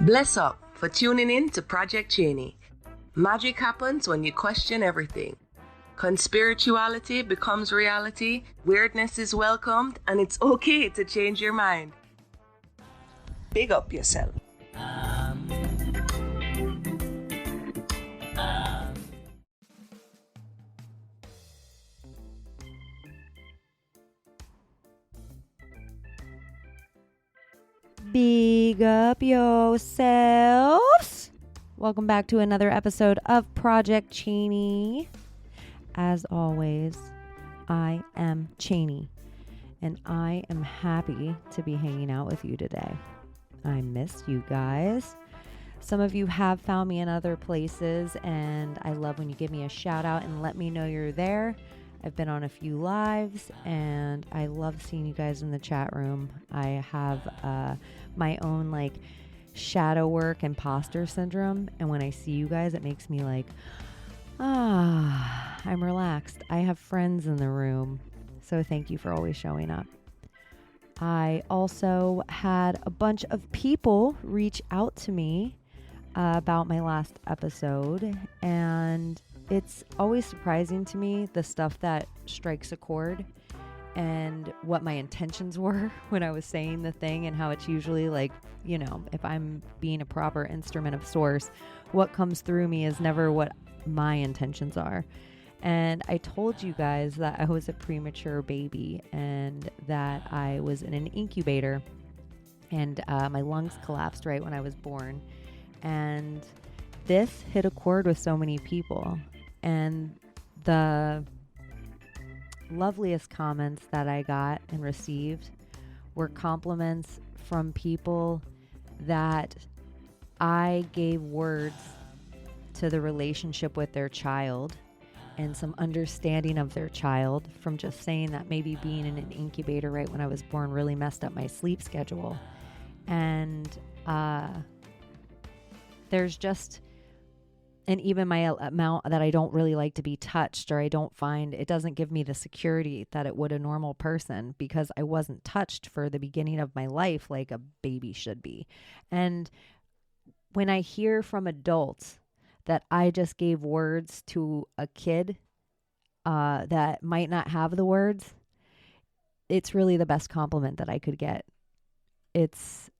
Bless up for tuning in to Project Chaney. Magic happens when you question everything. Conspirituality becomes reality, weirdness is welcomed, and it's okay to change your mind. Big up yourself. Big up yourselves. Welcome back to another episode of Project Chaney. As always, I am Chaney, and I am happy to be hanging out with you today. I miss you guys. Some of you have found me in other places, and I love when you give me a shout out and let me know you're there. I've been on a few lives, and I love seeing you guys in the chat room. I have my own shadow work imposter syndrome, and when I see you guys, it makes me I'm relaxed. I have friends in the room, so thank you for always showing up. I also had a bunch of people reach out to me about my last episode, and it's always surprising to me the stuff that strikes a chord and what my intentions were when I was saying the thing, and how it's usually if I'm being a proper instrument of source, what comes through me is never what my intentions are. And I told you guys that I was a premature baby and that I was in an incubator, and my lungs collapsed right when I was born. And this hit a chord with so many people. And the loveliest comments that I got and received were compliments from people that I gave words to the relationship with their child and some understanding of their child from just saying that maybe being in an incubator right when I was born really messed up my sleep schedule. And there's just... And even my amount that I don't really like to be touched, or I don't find, it doesn't give me the security that it would a normal person, because I wasn't touched for the beginning of my life like a baby should be. And when I hear from adults that I just gave words to a kid that might not have the words, it's really the best compliment that I could get. It's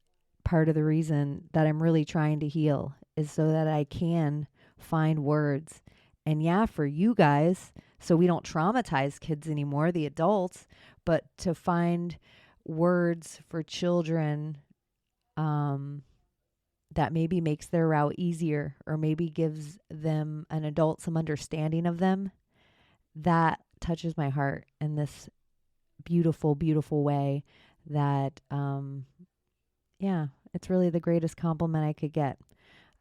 part of the reason that I'm really trying to heal, is so that I can find words. And for you guys, so we don't traumatize kids anymore, the adults, but to find words for children that maybe makes their route easier, or maybe gives them, an adult, some understanding of them. That touches my heart in this beautiful, beautiful way that, it's really the greatest compliment I could get.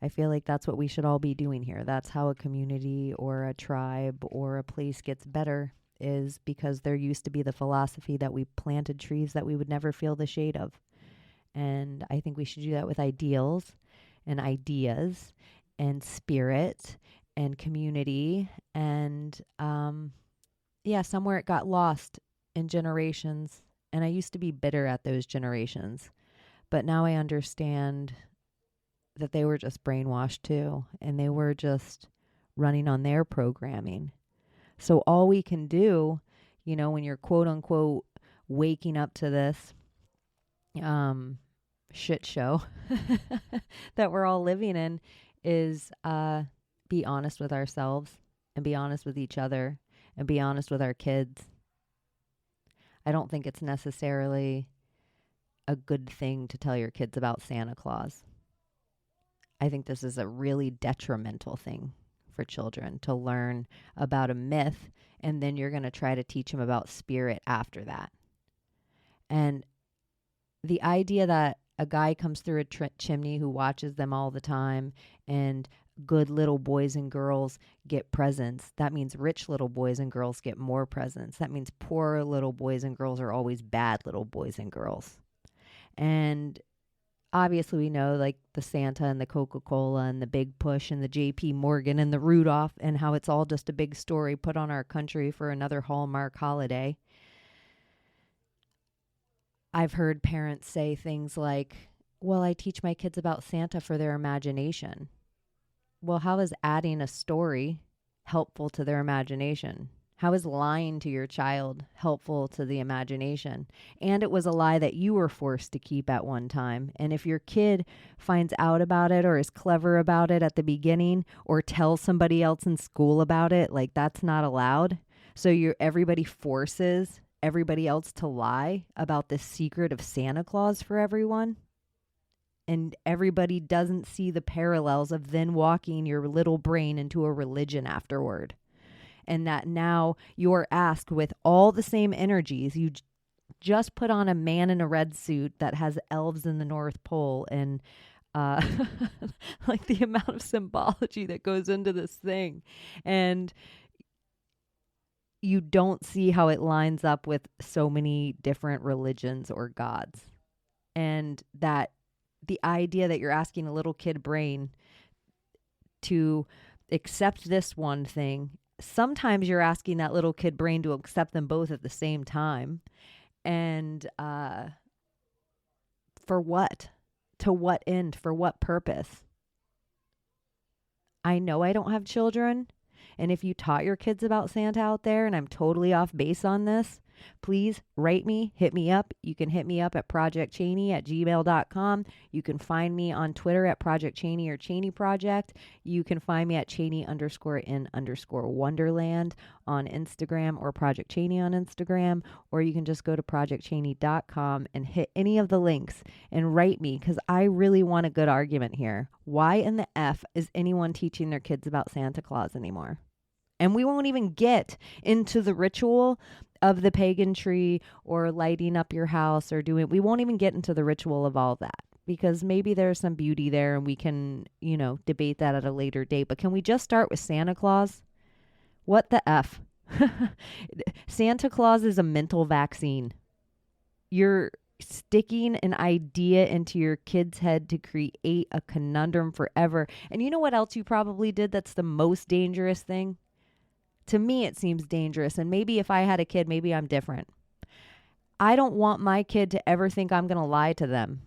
I feel like that's what we should all be doing here. That's how a community or a tribe or a place gets better, is because there used to be the philosophy that we planted trees that we would never feel the shade of. And I think we should do that with ideals and ideas and spirit and community. And somewhere it got lost in generations. And I used to be bitter at those generations. But now I understand that they were just brainwashed too, and they were just running on their programming. So all we can do, when you're quote unquote waking up to this shit show that we're all living in, is be honest with ourselves, and be honest with each other, and be honest with our kids. I don't think it's necessarily a good thing to tell your kids about Santa Claus. I think this is a really detrimental thing for children, to learn about a myth, and then you're going to try to teach them about spirit after that. And the idea that a guy comes through a chimney who watches them all the time, and good little boys and girls get presents, that means rich little boys and girls get more presents. That means poor little boys and girls are always bad little boys and girls. And obviously, we know the Santa and the Coca-Cola and the Big Push and the J.P. Morgan and the Rudolph, and how it's all just a big story put on our country for another Hallmark holiday. I've heard parents say things like, well, I teach my kids about Santa for their imagination. Well, how is adding a story helpful to their imagination? How is lying to your child helpful to the imagination? And it was a lie that you were forced to keep at one time. And if your kid finds out about it or is clever about it at the beginning or tells somebody else in school about it, like that's not allowed. So everybody forces everybody else to lie about the secret of Santa Claus for everyone. And everybody doesn't see the parallels of then walking your little brain into a religion afterward. And that now you're asked with all the same energies. You just put on a man in a red suit that has elves in the North Pole and like the amount of symbology that goes into this thing. And you don't see how it lines up with so many different religions or gods. And that the idea that you're asking a little kid brain to accept this one thing, sometimes you're asking that little kid brain to accept them both at the same time. And for what? To what end? For what purpose? I know I don't have children. And if you taught your kids about Santa out there, and I'm totally off base on this, please write me, hit me up. You can hit me up at projectchaney@gmail.com. You can find me on Twitter at Project Chaney or Chaney Project. You can find me at Chaney_in_Wonderland on Instagram or Project Chaney on Instagram. Or you can just go to projectchaney.com and hit any of the links and write me, because I really want a good argument here. Why in the F is anyone teaching their kids about Santa Claus anymore? And we won't even get into the ritual of the pagan tree or lighting up your house or we won't even get into the ritual of all that, because maybe there's some beauty there and we can, debate that at a later date. But can we just start with Santa Claus? What the F? Santa Claus is a mental vaccine. You're sticking an idea into your kid's head to create a conundrum forever. And you know what else you probably did that's the most dangerous thing? To me, it seems dangerous. And maybe if I had a kid, maybe I'm different. I don't want my kid to ever think I'm going to lie to them.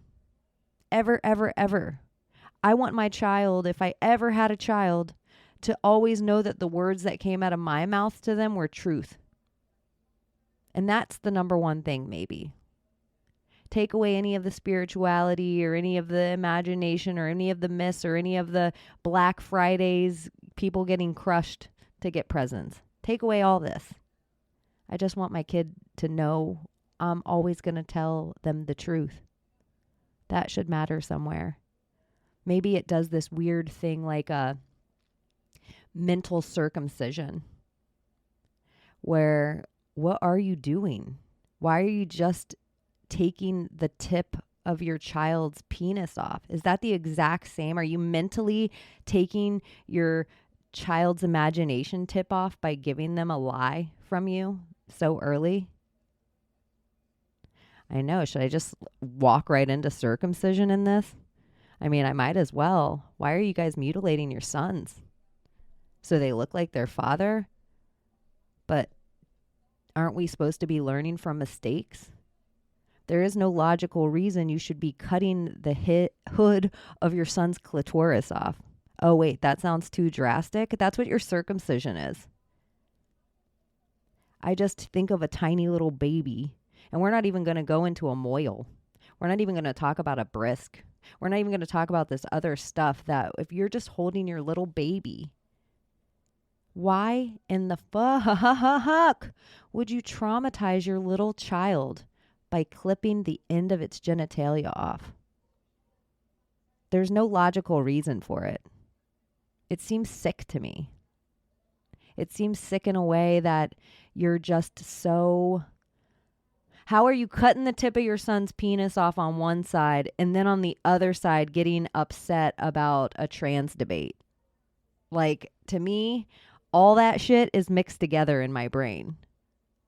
Ever, ever, ever. I want my child, if I ever had a child, to always know that the words that came out of my mouth to them were truth. And that's the number one thing, maybe. Take away any of the spirituality or any of the imagination or any of the myths or any of the Black Fridays, people getting crushed to get presents. Take away all this. I just want my kid to know I'm always going to tell them the truth. That should matter somewhere. Maybe it does this weird thing like a mental circumcision, where what are you doing? Why are you just taking the tip of your child's penis off? Is that the exact same? Are you mentally taking your child's imagination tip off by giving them a lie from you so early? I know. Should I just walk right into circumcision in this? I mean, I might as well. Why are you guys mutilating your sons? So they look like their father? But aren't we supposed to be learning from mistakes? There is no logical reason you should be cutting the hood of your son's clitoris off. Oh, wait, that sounds too drastic. That's what your circumcision is. I just think of a tiny little baby, and we're not even going to go into a moil. We're not even going to talk about a brisk. We're not even going to talk about this other stuff that if you're just holding your little baby, why in the fuck would you traumatize your little child by clipping the end of its genitalia off? There's no logical reason for it. It seems sick to me. It seems sick in a way that you're just so... How are you cutting the tip of your son's penis off on one side and then on the other side getting upset about a trans debate? Like, to me, all that shit is mixed together in my brain.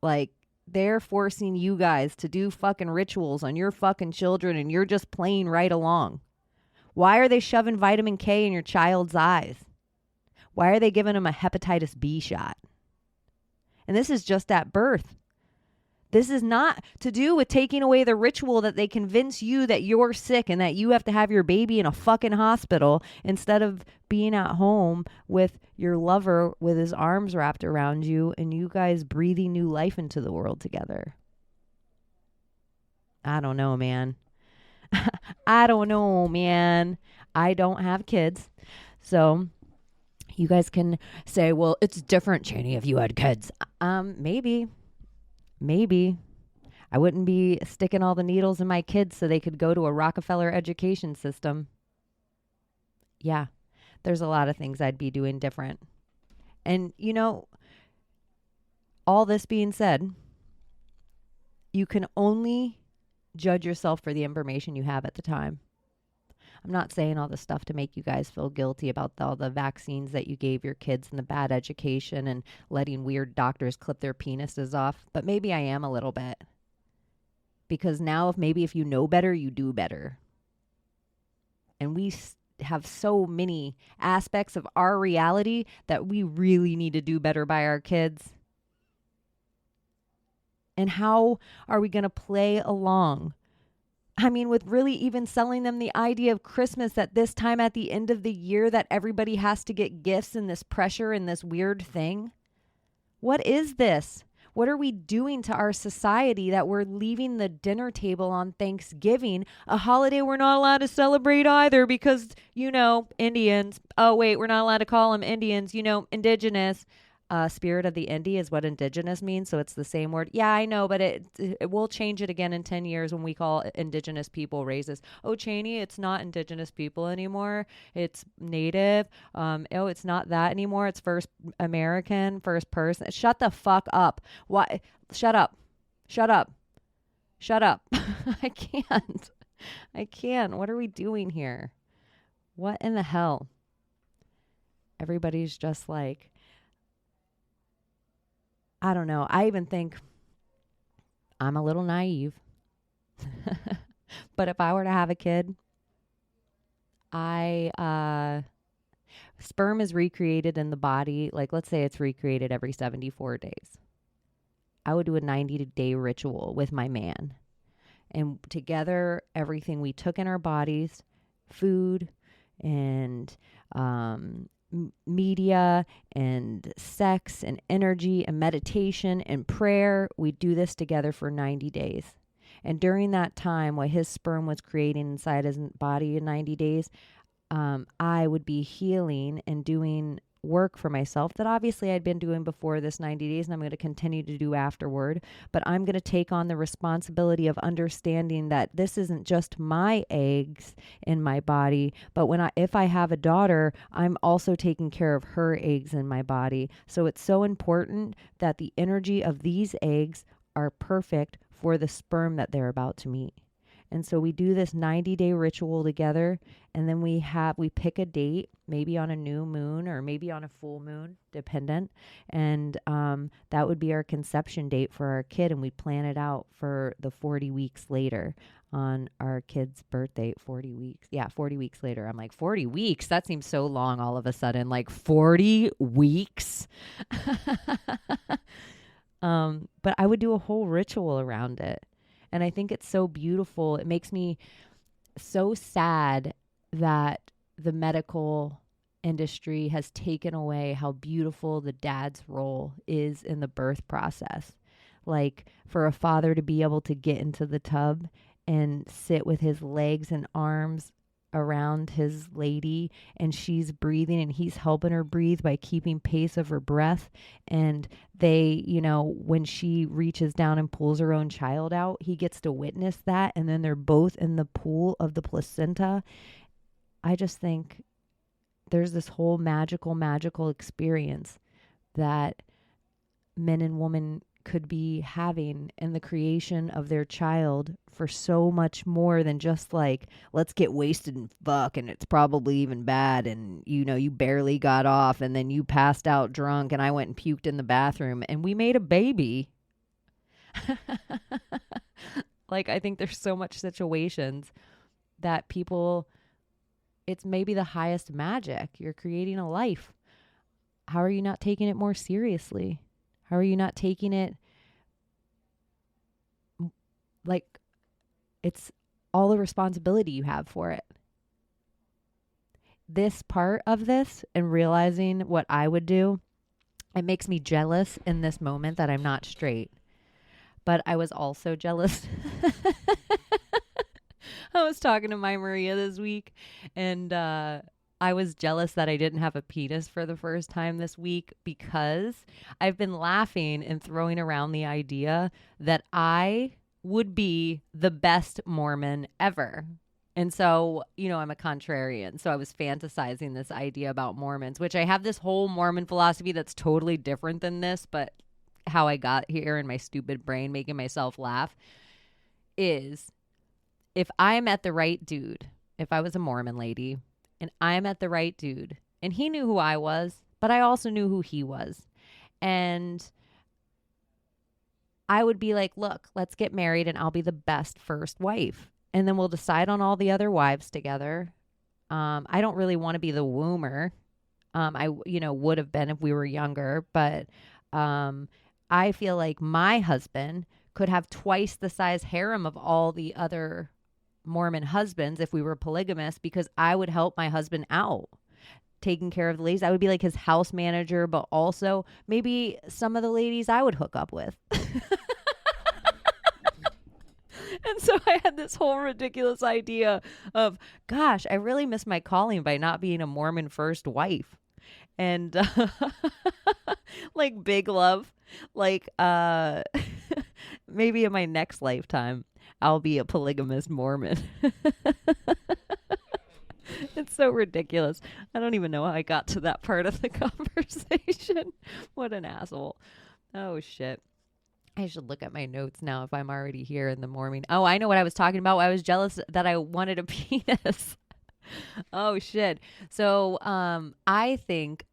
Like, they're forcing you guys to do fucking rituals on your fucking children and you're just playing right along. Why are they shoving vitamin K in your child's eyes? Why are they giving them a hepatitis B shot? And this is just at birth. This is not to do with taking away the ritual that they convince you that you're sick and that you have to have your baby in a fucking hospital instead of being at home with your lover with his arms wrapped around you and you guys breathing new life into the world together. I don't know, man. I don't know, man. I don't have kids. So you guys can say, well, it's different, Chaney, if you had kids. Maybe. I wouldn't be sticking all the needles in my kids so they could go to a Rockefeller education system. Yeah, there's a lot of things I'd be doing different. And, you know, all this being said, you can only judge yourself for the information you have at the time. I'm not saying all this stuff to make you guys feel guilty about all the vaccines that you gave your kids and the bad education and letting weird doctors clip their penises off, but maybe I am a little bit. Because now if you know better, you do better. And we have so many aspects of our reality that we really need to do better by our kids. And how are we going to play along? I mean, with really even selling them the idea of Christmas at this time at the end of the year that everybody has to get gifts and this pressure and this weird thing. What is this? What are we doing to our society that we're leaving the dinner table on Thanksgiving, a holiday we're not allowed to celebrate either because, you know, Indians. Oh, wait, we're not allowed to call them Indians, you know, indigenous. Spirit of the Indie is what indigenous means, so it's the same word. Yeah, I know, but it will change it again in 10 years when we call indigenous people racist. Oh, Chaney, it's not indigenous people anymore. It's native. Oh, it's not that anymore. It's first American, first person. Shut the fuck up. Why? Shut up. Shut up. Shut up. I can't. What are we doing here? What in the hell? Everybody's just like, I don't know. I even think I'm a little naive. But if I were to have a kid, sperm is recreated in the body. Like, let's say it's recreated every 74 days. I would do a 90-day ritual with my man. And together, everything we took in our bodies, food and media and sex and energy and meditation and prayer. We do this together for 90 days. And during that time, what his sperm was creating inside his body in 90 days, I would be healing and doing work for myself that obviously I'd been doing before this 90 days and I'm going to continue to do afterward. But I'm going to take on the responsibility of understanding that this isn't just my eggs in my body, but if I have a daughter, I'm also taking care of her eggs in my body. So it's so important that the energy of these eggs are perfect for the sperm that they're about to meet. And so we do this 90-day ritual together, and then we pick a date, maybe on a new moon or maybe on a full moon, dependent. And that would be our conception date for our kid, and we plan it out for the 40 weeks later on our kid's birthday, 40 weeks. Yeah, 40 weeks later. I'm like, 40 weeks? That seems so long all of a sudden. Like 40 weeks? But I would do a whole ritual around it. And I think it's so beautiful. It makes me so sad that the medical industry has taken away how beautiful the dad's role is in the birth process. Like for a father to be able to get into the tub and sit with his legs and arms around his lady and she's breathing and he's helping her breathe by keeping pace of her breath. And they, when she reaches down and pulls her own child out, he gets to witness that. And then they're both in the pool of the placenta. I just think there's this whole magical experience that men and women could be having in the creation of their child for so much more than just like, let's get wasted and fuck, and it's probably even bad, and you barely got off and then you passed out drunk and I went and puked in the bathroom and we made a baby. Like, I think there's so much situations that people, it's maybe the highest magic. You're creating a life. How are you not taking it more seriously? How are you not taking it like, it's all the responsibility you have for it. This part of this and realizing what I would do, it makes me jealous in this moment that I'm not straight. But I was also jealous. I was talking to my Maria this week, and I was jealous that I didn't have a penis for the first time this week because I've been laughing and throwing around the idea that I would be the best Mormon ever. And so, I'm a contrarian. So I was fantasizing this idea about Mormons, which I have this whole Mormon philosophy that's totally different than this, but how I got here in my stupid brain, making myself laugh, is if I met the right dude, if I was a Mormon lady and I met the right dude and he knew who I was, but I also knew who he was. And I would be like, look, let's get married and I'll be the best first wife. And then we'll decide on all the other wives together. I don't really want to be the woomer. I would have been if we were younger, but I feel like my husband could have twice the size harem of all the other Mormon husbands if we were polygamous, because I would help my husband out taking care of the ladies. I would be like his house manager, but also maybe some of the ladies I would hook up with. And so I had this whole ridiculous idea of, gosh, I really miss my calling by not being a Mormon first wife. And like big love, like maybe in my next lifetime, I'll be a polygamous Mormon. It's so ridiculous. I don't even know how I got to that part of the conversation. What an asshole. Oh, shit. I should look at my notes now if I'm already here in the morning. Oh, I know what I was talking about. I was jealous that I wanted a penis. Oh, shit. So I think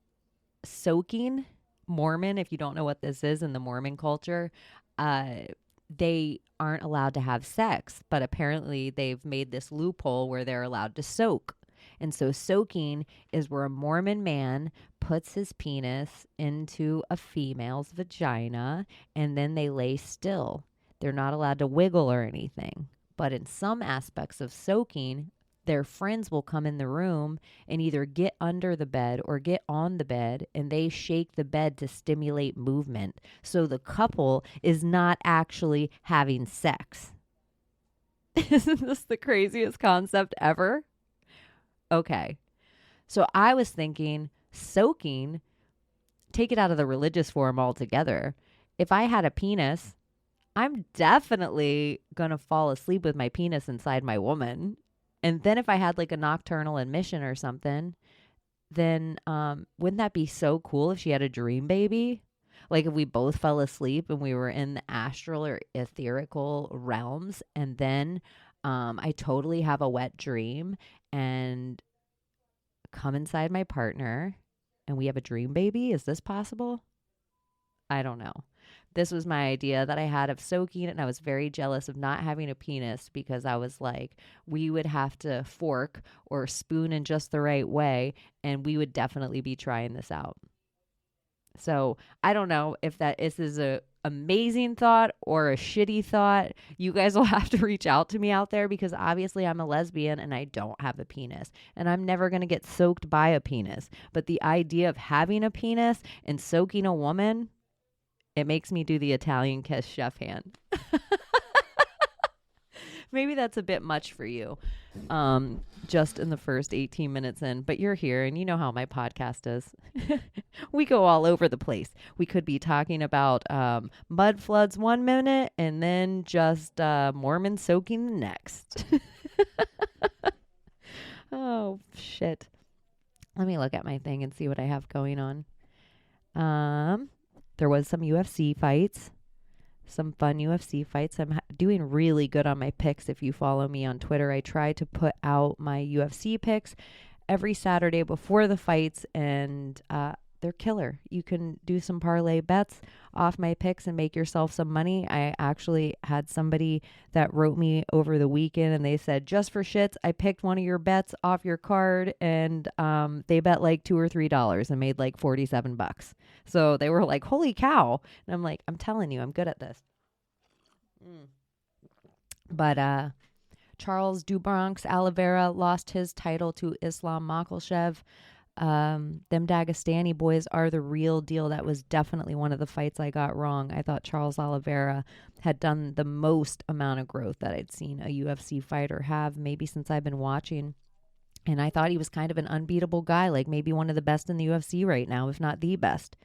soaking, Mormon, if you don't know what this is in the Mormon culture, they aren't allowed to have sex, but apparently they've made this loophole where they're allowed to soak. And so soaking is where a Mormon man puts his penis into a female's vagina and then they lay still. They're not allowed to wiggle or anything. But in some aspects of soaking, their friends will come in the room and either get under the bed or get on the bed, and they shake the bed to stimulate movement. So the couple is not actually having sex. Isn't this the craziest concept ever? Okay. So I was thinking soaking, take it out of the religious form altogether. If I had a penis, I'm definitely going to fall asleep with my penis inside my woman. And then if I had like a nocturnal emission or something, then wouldn't that be so cool if she had a dream baby? Like if we both fell asleep and we were in the astral or etherical realms, and then I totally have a wet dream and come inside my partner and we have a dream baby. Is this possible? I don't know. This was my idea that I had of soaking, and I was very jealous of not having a penis because I was like, we would have to fork or spoon in just the right way, and we would definitely be trying this out. So I don't know if this is a amazing thought or a shitty thought. You guys will have to reach out to me out there, because obviously I'm a lesbian and I don't have a penis, and I'm never going to get soaked by a penis. But the idea of having a penis and soaking a woman, it makes me do the Italian kiss chef hand. Maybe that's a bit much for you, just in the first 18 minutes in. But you're here, and you know how my podcast is. We go all over the place. We could be talking about mud floods one minute, and then just Mormon soaking the next. Oh, shit. Let me look at my thing and see what I have going on. There was some UFC fights. Some fun UFC fights. I'm doing really good on my picks. If you follow me on Twitter, I try to put out my UFC picks every Saturday before the fights, and they're killer. You can do some parlay bets off my picks and make yourself some money. I actually had somebody that wrote me over the weekend, and they said, just for shits, I picked one of your bets off your card, and they bet like $2 or $3 and made like $47. So they were like, holy cow. And I'm like, I'm telling you, I'm good at this. But Charles Dubronx Oliveira lost his title to Islam Makhachev. Them Dagestani boys are the real deal. That was definitely one of the fights I got wrong. I thought Charles Oliveira had done the most amount of growth that I'd seen a UFC fighter have, maybe since I've been watching. And I thought he was kind of an unbeatable guy, like maybe one of the best in the UFC right now, if not the best.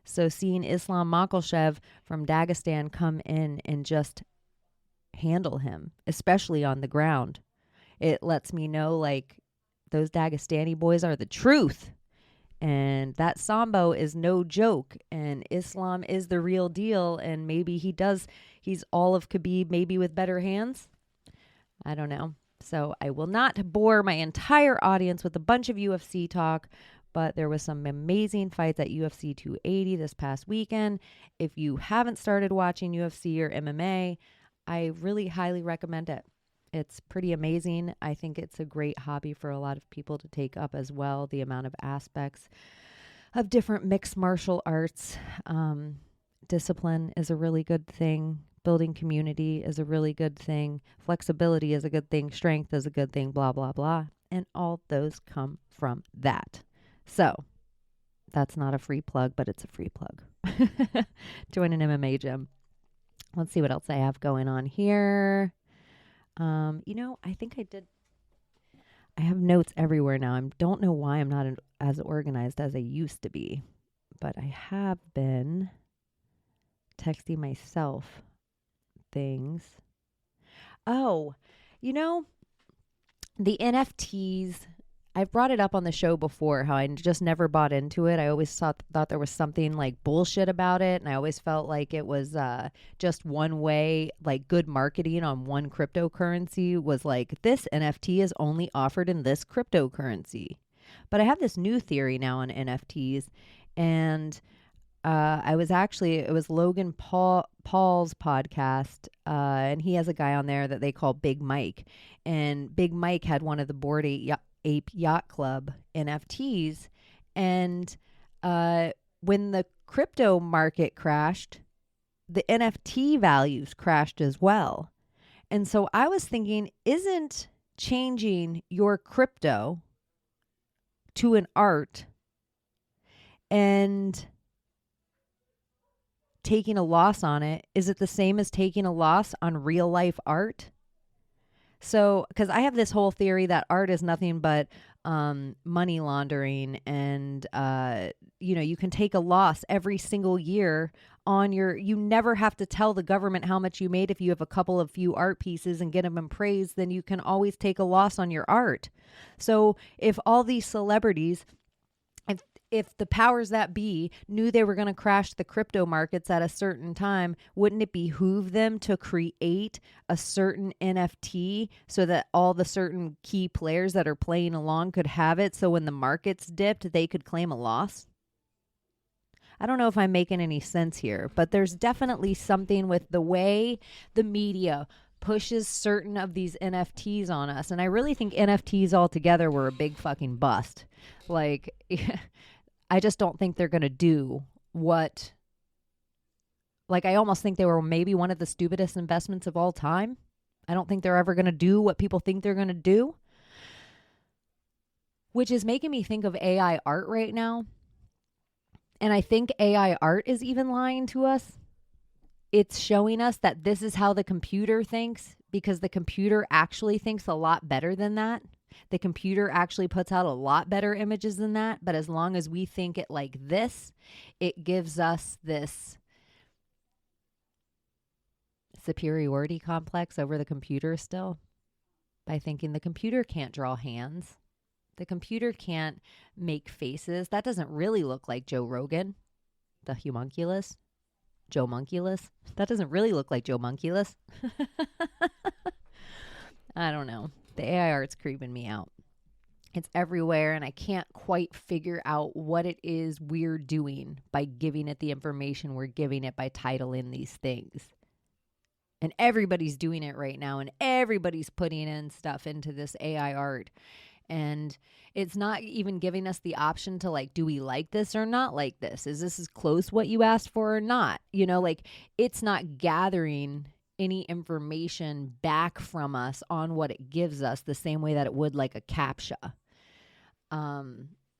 So seeing Islam Makhachev from Dagestan come in and just handle him, especially on the ground, it lets me know, like, those Dagestani boys are the truth. And that Sambo is no joke. And Islam is the real deal. And maybe he's all of Khabib, maybe with better hands. I don't know. So I will not bore my entire audience with a bunch of UFC talk, but there was some amazing fights at UFC 280 this past weekend. If you haven't started watching UFC or MMA, I really highly recommend it. It's pretty amazing. I think it's a great hobby for a lot of people to take up as well. The amount of aspects of different mixed martial arts. Discipline is a really good thing. Building community is a really good thing. Flexibility is a good thing. Strength is a good thing, blah, blah, blah. And all those come from that. So that's not a free plug, but it's a free plug. Join an MMA gym. Let's see what else I have going on here. I think I did. I have notes everywhere now. I don't know why I'm not as organized as I used to be, but I have been texting myself things. Oh, the NFTs. I've brought it up on the show before, how I just never bought into it. I always thought there was something like bullshit about it. And I always felt like it was just one way, like good marketing on one cryptocurrency was like, this NFT is only offered in this cryptocurrency. But I have this new theory now on NFTs. And it was Logan Paul's podcast, and he has a guy on there that they call Big Mike. And Big Mike had one of the Bored Ape Yacht Club NFTs. And when the crypto market crashed, the NFT values crashed as well. And so I was thinking, isn't changing your crypto to an art and taking a loss on it, is it the same as taking a loss on real life art? So, because I have this whole theory that art is nothing but money laundering, and you can take a loss every single year on you never have to tell the government how much you made. If you have a few art pieces and get them appraised, then you can always take a loss on your art. So if all these celebrities, if the powers that be knew they were going to crash the crypto markets at a certain time, wouldn't it behoove them to create a certain NFT so that all the certain key players that are playing along could have it, so when the markets dipped, they could claim a loss? I don't know if I'm making any sense here, but there's definitely something with the way the media pushes certain of these NFTs on us. And I really think NFTs altogether were a big fucking bust. Like, I just don't think they're going to do what, like, I almost think they were maybe one of the stupidest investments of all time. I don't think they're ever going to do what people think they're going to do, which is making me think of AI art right now. And I think AI art is even lying to us. It's showing us that this is how the computer thinks, because the computer actually thinks a lot better than that. The computer actually puts out a lot better images than that. But as long as we think it like this, it gives us this superiority complex over the computer still, by thinking the computer can't draw hands. The computer can't make faces. That doesn't really look like Joe Rogan, the homunculus. Joe Munculus. That doesn't really look like Joe Munculus. I don't know. The AI art's creeping me out. It's everywhere, and I can't quite figure out what it is we're doing by giving it the information we're giving it by titling these things. And everybody's doing it right now, and everybody's putting in stuff into this AI art. And it's not even giving us the option to, like, do we like this or not like this? Is this as close what you asked for or not? Like, it's not gathering any information back from us on what it gives us the same way that it would like a CAPTCHA.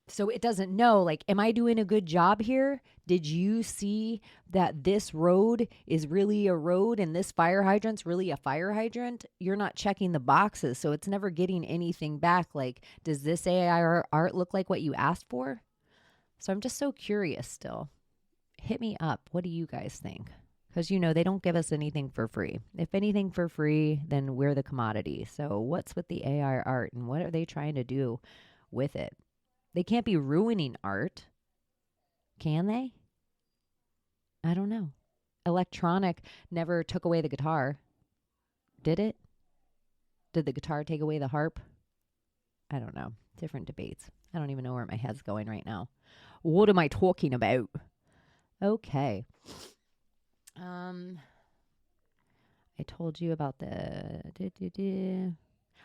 So it doesn't know, like, am I doing a good job here? Did you see that this road is really a road and this fire hydrant's really a fire hydrant? You're not checking the boxes, so it's never getting anything back. Like, does this AI art look like what you asked for? So I'm just so curious still. Hit me up. What do you guys think? Because, you know, they don't give us anything for free. If anything for free, then we're the commodity. So what's with the AI art and what are they trying to do with it? They can't be ruining art, can they? I don't know. Electronic never took away the guitar, did it? Did the guitar take away the harp? I don't know. Different debates. I don't even know where my head's going right now. What am I talking about? Okay. I told you about the...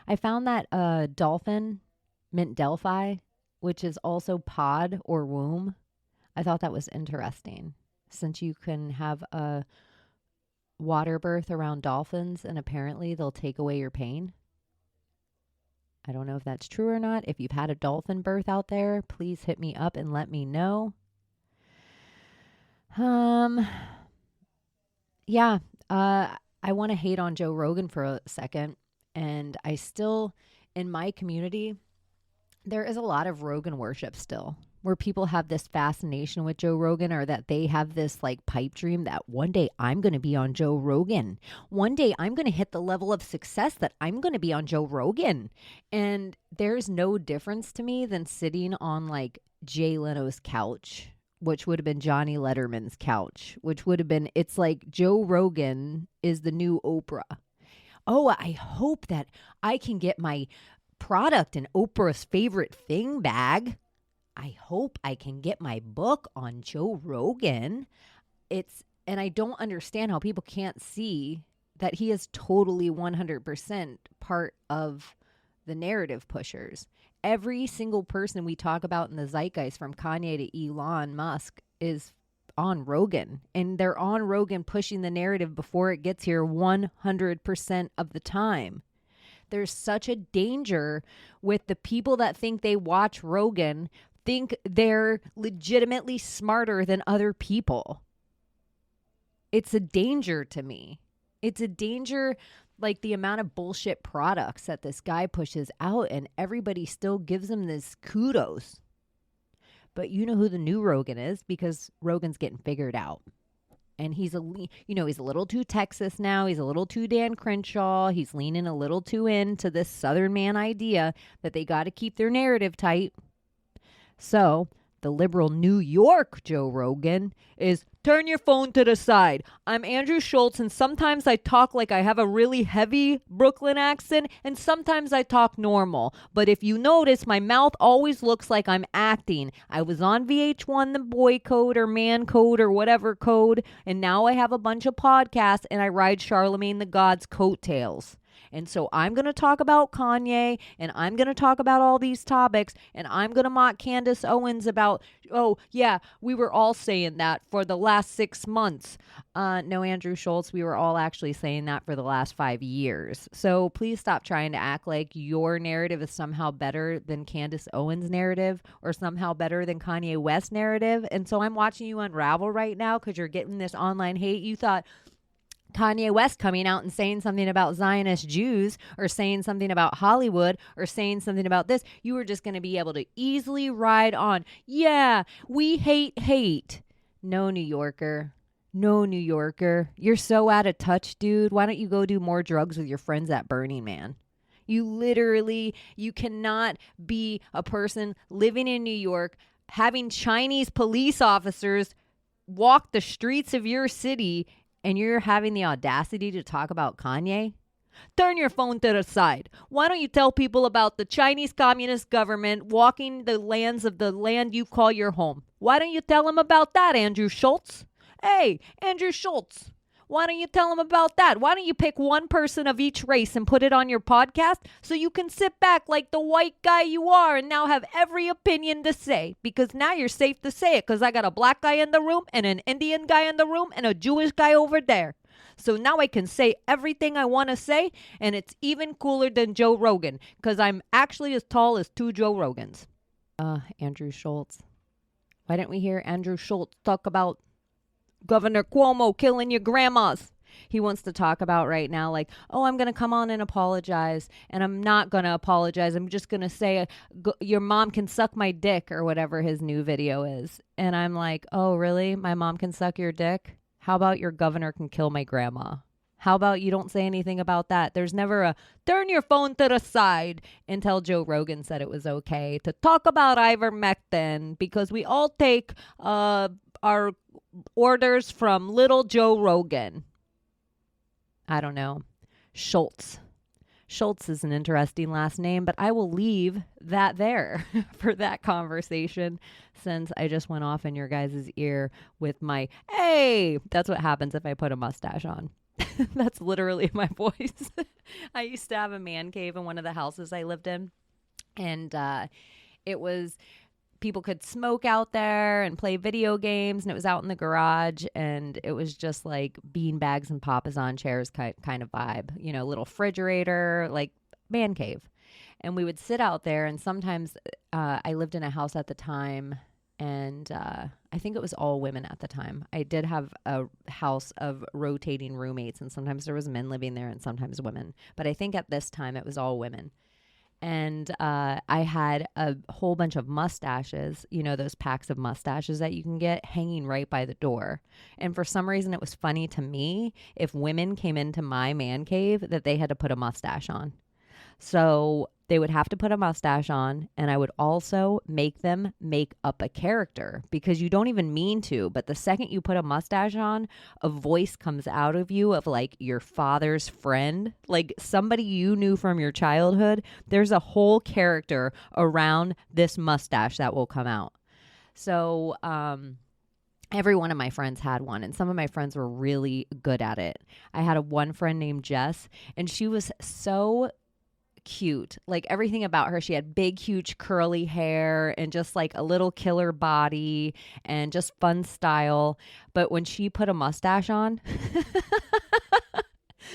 I found that dolphin, mint Delphi, which is also pod or womb. I thought that was interesting, since you can have a water birth around dolphins and apparently they'll take away your pain. I don't know if that's true or not. If you've had a dolphin birth out there, please hit me up and let me know. Yeah, I want to hate on Joe Rogan for a second. And I still, in my community, there is a lot of Rogan worship still, where people have this fascination with Joe Rogan, or that they have this like pipe dream that one day I'm going to be on Joe Rogan. One day I'm going to hit the level of success that I'm going to be on Joe Rogan. And there's no difference to me than sitting on like Jay Leno's couch, which would have been Johnny Letterman's couch, which would have been, it's like Joe Rogan is the new Oprah. Oh, I hope that I can get my product in Oprah's favorite thing bag. I hope I can get my book on Joe Rogan. And I don't understand how people can't see that he is totally 100% part of the narrative pushers. Every single person we talk about in the zeitgeist, from Kanye to Elon Musk, is on Rogan. And they're on Rogan pushing the narrative before it gets here 100% of the time. There's such a danger with the people that think they watch Rogan, think they're legitimately smarter than other people. It's a danger to me. It's a danger, like the amount of bullshit products that this guy pushes out, and everybody still gives him this kudos. But you know who the new Rogan is, because Rogan's getting figured out. And he's a little too Texas now. He's a little too Dan Crenshaw. He's leaning a little too into this Southern man idea that they got to keep their narrative tight. So the liberal New York Joe Rogan is, turn your phone to the side. I'm Andrew Schultz, and sometimes I talk like I have a really heavy Brooklyn accent, and sometimes I talk normal. But if you notice, my mouth always looks like I'm acting. I was on VH1, the boy code or man code or whatever code, and now I have a bunch of podcasts, and I ride Charlemagne the God's coattails. And so I'm going to talk about Kanye, and I'm going to talk about all these topics, and I'm going to mock Candace Owens about, oh, yeah, we were all saying that for the last 6 months. No, Andrew Schultz, we were all actually saying that for the last 5 years. So please stop trying to act like your narrative is somehow better than Candace Owens' narrative, or somehow better than Kanye West's narrative. And so I'm watching you unravel right now because you're getting this online hate. You thought Kanye West coming out and saying something about Zionist Jews, or saying something about Hollywood, or saying something about this, you were just going to be able to easily ride on. Yeah, we hate. No, New Yorker. No, New Yorker. You're so out of touch, dude. Why don't you go do more drugs with your friends at Burning Man? You cannot be a person living in New York, having Chinese police officers walk the streets of your city, and you're having the audacity to talk about Kanye? Turn your phone to the side. Why don't you tell people about the Chinese Communist government walking the lands of the land you call your home? Why don't you tell them about that, Andrew Schultz? Hey, Andrew Schultz, why don't you tell them about that? Why don't you pick one person of each race and put it on your podcast so you can sit back like the white guy you are and now have every opinion to say? Because now you're safe to say it, because I got a black guy in the room and an Indian guy in the room and a Jewish guy over there. So now I can say everything I want to say, and it's even cooler than Joe Rogan, because I'm actually as tall as 2 Joe Rogans. Andrew Schultz. Why didn't we hear Andrew Schultz talk about Governor Cuomo killing your grandmas? He wants to talk about right now, like, oh, I'm going to come on and apologize. And I'm not going to apologize. I'm just going to say your mom can suck my dick, or whatever his new video is. And I'm like, oh, really? My mom can suck your dick? How about your governor can kill my grandma? How about you don't say anything about that? There's never a turn your phone to the side until Joe Rogan said it was okay to talk about ivermectin, because we all take our orders from little Joe Rogan. I don't know. Schultz. Schultz is an interesting last name, but I will leave that there for that conversation, since I just went off in your guys' ear with my, hey, that's what happens if I put a mustache on. That's literally my voice. I used to have a man cave in one of the houses I lived in, and it was, people could smoke out there and play video games, and it was out in the garage, and it was just like bean bags and papasan chairs kind of vibe, you know, little refrigerator, like man cave. And we would sit out there, and sometimes I lived in a house at the time, and I think it was all women at the time. I did have a house of rotating roommates, and sometimes there was men living there and sometimes women. But I think at this time it was all women. And I had a whole bunch of mustaches, you know, those packs of mustaches that you can get, hanging right by the door. And for some reason, it was funny to me if women came into my man cave that they had to put a mustache on. So they would have to put a mustache on, and I would also make them make up a character, because you don't even mean to, but the second you put a mustache on, a voice comes out of you of like your father's friend, like somebody you knew from your childhood. There's a whole character around this mustache that will come out. So, every one of my friends had one, and some of my friends were really good at it. I had one friend named Jess, and she was so cute. Like everything about her, she had big, huge curly hair and just like a little killer body and just fun style. But when she put a mustache on,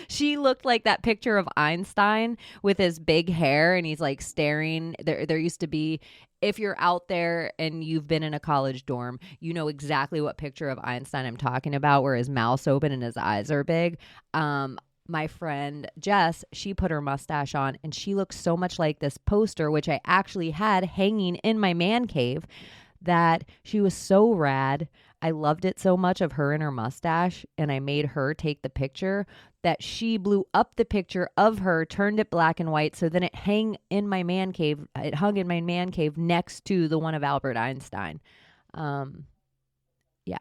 she looked like that picture of Einstein with his big hair, and he's like staring. There used to be, if you're out there and you've been in a college dorm, you know exactly what picture of Einstein I'm talking about, where his mouth's open and his eyes are big. My friend Jess, she put her mustache on, and she looked so much like this poster, which I actually had hanging in my man cave, that she was so rad. I loved it so much of her and her mustache, and I made her take the picture, that she blew up the picture of her, turned it black and white, so then it hung in my man cave. It hung in my man cave next to the one of Albert Einstein. Yeah,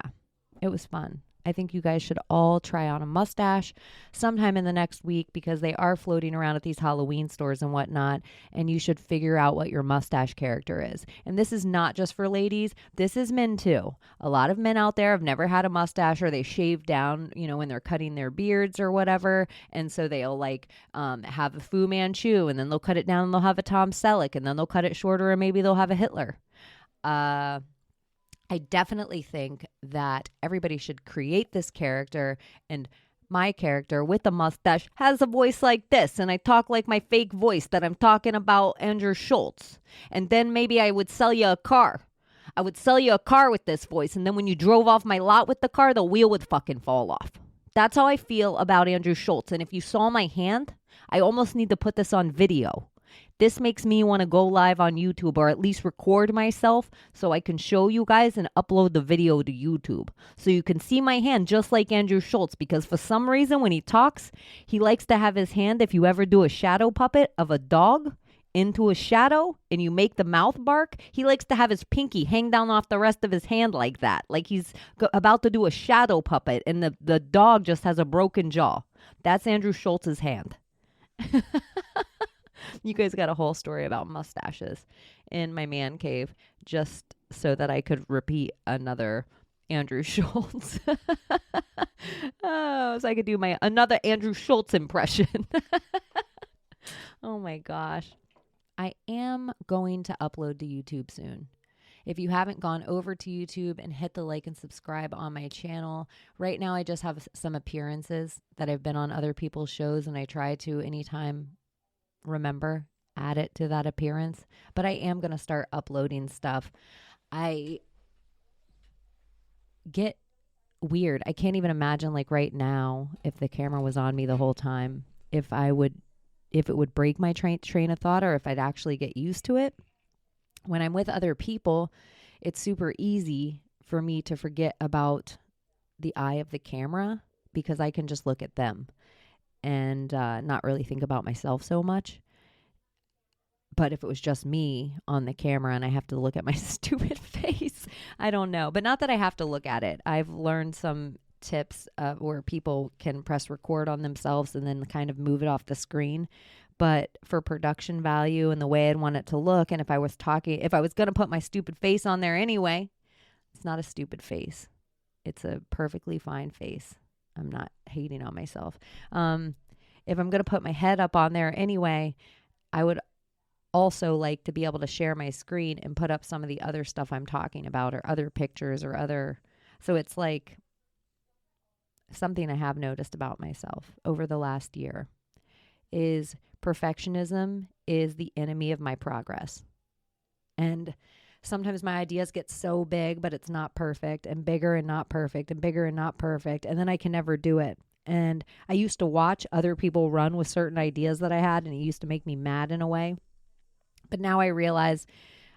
it was fun. I think you guys should all try on a mustache sometime in the next week, because they are floating around at these Halloween stores and whatnot, and you should figure out what your mustache character is. And this is not just for ladies. This is men too. A lot of men out there have never had a mustache, or they shave down, you know, when they're cutting their beards or whatever. And so they'll like have a Fu Manchu, and then they'll cut it down and they'll have a Tom Selleck, and then they'll cut it shorter and maybe they'll have a Hitler. I definitely think that everybody should create this character, and my character with the mustache has a voice like this, and I talk like my fake voice that I'm talking about Andrew Schultz. And then maybe I would sell you a car. I would sell you a car with this voice, and then when you drove off my lot with the car, the wheel would fucking fall off. That's how I feel about Andrew Schultz. And if you saw my hand, I almost need to put this on video. This makes me want to go live on YouTube, or at least record myself so I can show you guys and upload the video to YouTube. So you can see my hand just like Andrew Schultz, because for some reason when he talks, he likes to have his hand, if you ever do a shadow puppet of a dog into a shadow and you make the mouth bark, he likes to have his pinky hang down off the rest of his hand like that. Like he's about to do a shadow puppet, and the dog just has a broken jaw. That's Andrew Schultz's hand. You guys got a whole story about mustaches in my man cave, just so that I could repeat another Andrew Schultz. Oh, so I could do another Andrew Schultz impression. Oh my gosh. I am going to upload to YouTube soon. If you haven't gone over to YouTube and hit the like and subscribe on my channel, right now I just have some appearances that I've been on other people's shows, and I try to, anytime, remember, add it to that appearance. But I am going to start uploading stuff. I get weird. I can't even imagine, like right now, if the camera was on me the whole time, if it would break my train of thought, or if I'd actually get used to it. When I'm with other people, it's super easy for me to forget about the eye of the camera because I can just look at them and not really think about myself so much. But if it was just me on the camera and I have to look at my stupid face, I don't know. But not that I have to look at it. I've learned some tips where people can press record on themselves and then kind of move it off the screen. But for production value and the way I'd want it to look, and if I was going to put my stupid face on there anyway, it's not a stupid face. It's a perfectly fine face. I'm not hating on myself. If I'm going to put my head up on there anyway, I would also like to be able to share my screen and put up some of the other stuff I'm talking about, or other pictures, or other. So it's like something I have noticed about myself over the last year is perfectionism is the enemy of my progress. And sometimes my ideas get so big, but it's not perfect, and bigger and not perfect, and bigger and not perfect. And then I can never do it. And I used to watch other people run with certain ideas that I had, and it used to make me mad in a way. But now I realize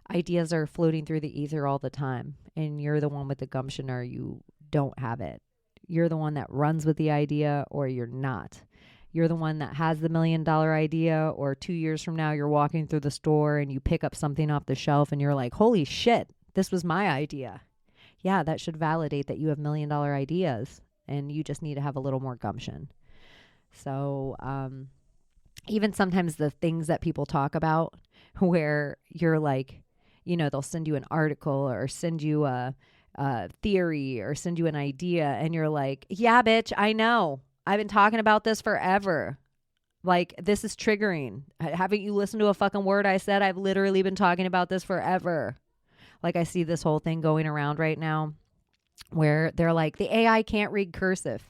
ideas are floating through the ether all the time. And you're the one with the gumption, or you don't have it. You're the one that runs with the idea, or you're not. You're the one that has the $1 million idea, or 2 years from now, you're walking through the store and you pick up something off the shelf and you're like, holy shit, this was my idea. Yeah, that should validate that you have $1 million ideas, and you just need to have a little more gumption. So even sometimes the things that people talk about where you're like, they'll send you an article or send you a theory or send you an idea, and you're like, yeah, bitch, I know. I've been talking about this forever. Like, this is triggering. Haven't you listened to a fucking word I said? I've literally been talking about this forever. Like, I see this whole thing going around right now where they're like, the AI can't read cursive.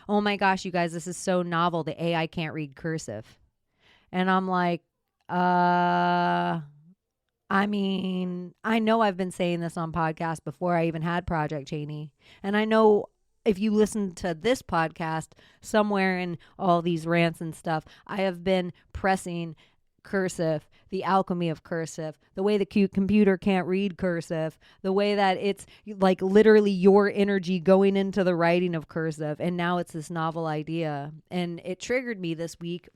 Oh my gosh, you guys, this is so novel. The AI can't read cursive. And I'm like, I mean, I know I've been saying this on podcasts before I even had Project Chaney. And I know if you listen to this podcast, somewhere in all these rants and stuff, I have been pressing cursive, the alchemy of cursive, the way the computer can't read cursive, the way that it's like literally your energy going into the writing of cursive. And now it's this novel idea. And it triggered me this week.